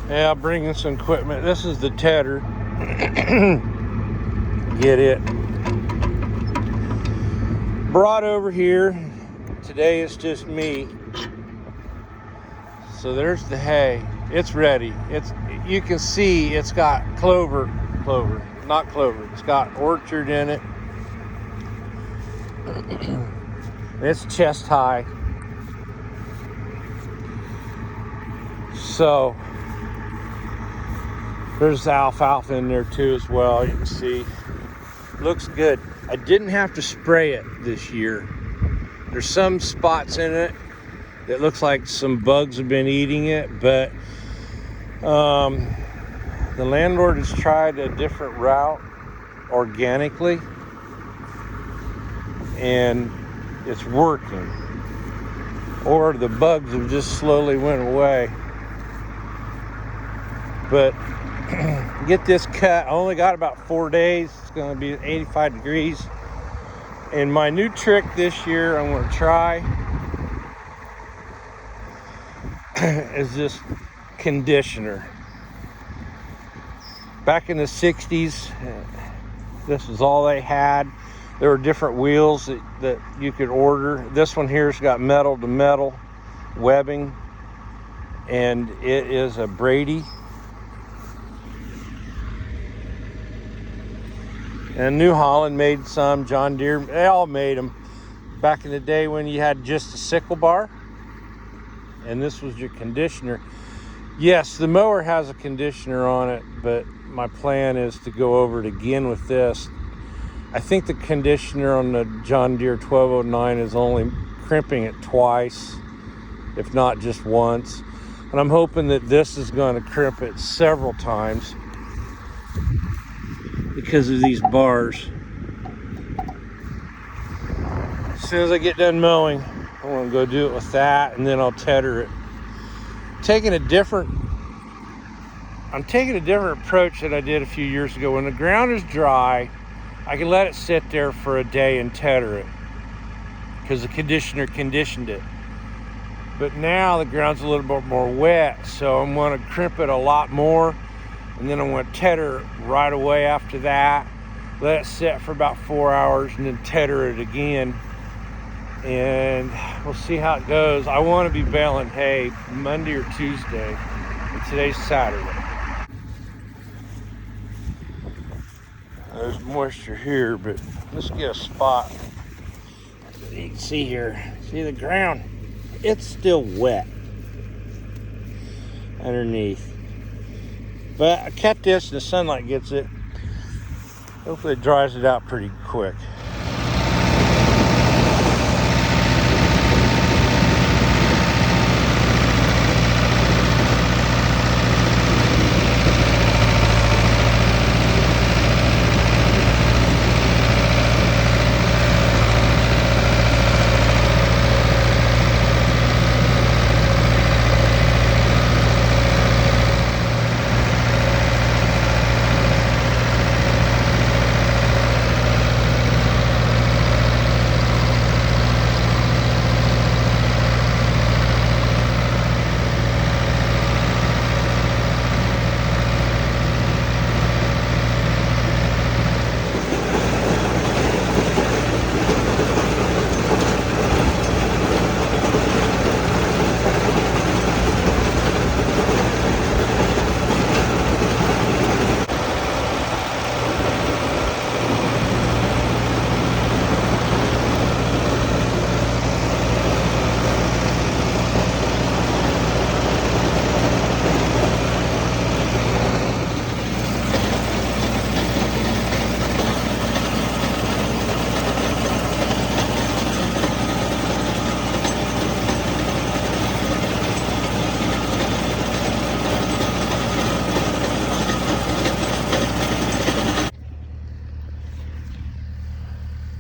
Yeah, bringing some equipment. This is the tedder. Get it. Brought over here. Today it's just me. So there's the hay. It's ready. You can see it's got not clover. It's got orchard in it. It's chest high. So there's alfalfa in there too as well. You can see. Looks good. I didn't have to spray it this year. There's some spots in it that looks like some bugs have been eating it, but the landlord has tried a different route organically, and it's working. Or the bugs have just slowly went away. But get this cut. I only got about 4 days. It's going to be 85 degrees. And my new trick this year I'm going to try is this conditioner. Back in the 60s, this was all they had. There were different wheels that you could order. This one here's got metal to metal webbing, and it is a Brady. And New Holland made some, John Deere, they all made them back in the day when you had just a sickle bar. And this was your conditioner. Yes, the mower has a conditioner on it, but my plan is to go over it again with this. I think the conditioner on the John Deere 1209 is only crimping it twice, if not just once. And I'm hoping that this is going to crimp it several times because of these bars. As soon as I get done mowing, I'm going to go do it with that, and then I'll tedder it. I'm taking a different approach than I did a few years ago. When the ground is dry, I can let it sit there for a day and tedder it because the conditioner conditioned it. But now the ground's a little bit more wet, so I'm going to crimp it a lot more, and then I'm going to tedder it right away after that. Let it sit for about 4 hours and then tedder it again. And we'll see how it goes. I want to be baling hay Monday or Tuesday, and today's Saturday. There's moisture here, but let's get a spot. You can see here, see the ground, it's still wet underneath. But I cut this and the sunlight gets it. Hopefully it dries it out pretty quick.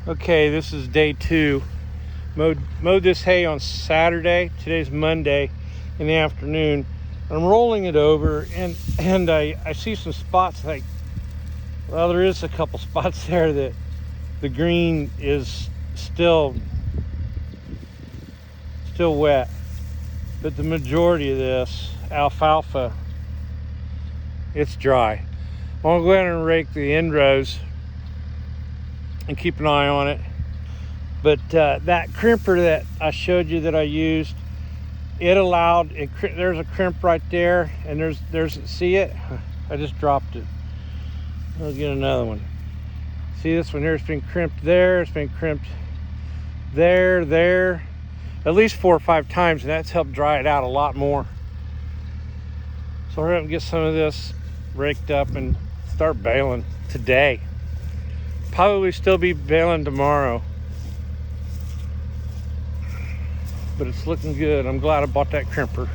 Okay, this is day 2. Mowed this hay on Saturday. Today's Monday in the afternoon. I'm rolling it over, and I see some spots like, well, there is a couple spots there that the green is still wet, but the majority of this alfalfa it's dry. I'll go ahead and rake the end rows and keep an eye on it. But that crimper that I showed you that I used, it allowed it. There's a crimp right there, and there's see it? I just dropped it. I'll get another one. See this one here? It's been crimped there. It's been crimped there, at least 4 or 5 times, and that's helped dry it out a lot more. So we're gonna get some of this raked up and start baling today. Probably still be baling tomorrow, but it's looking good. I'm glad I bought that crimper.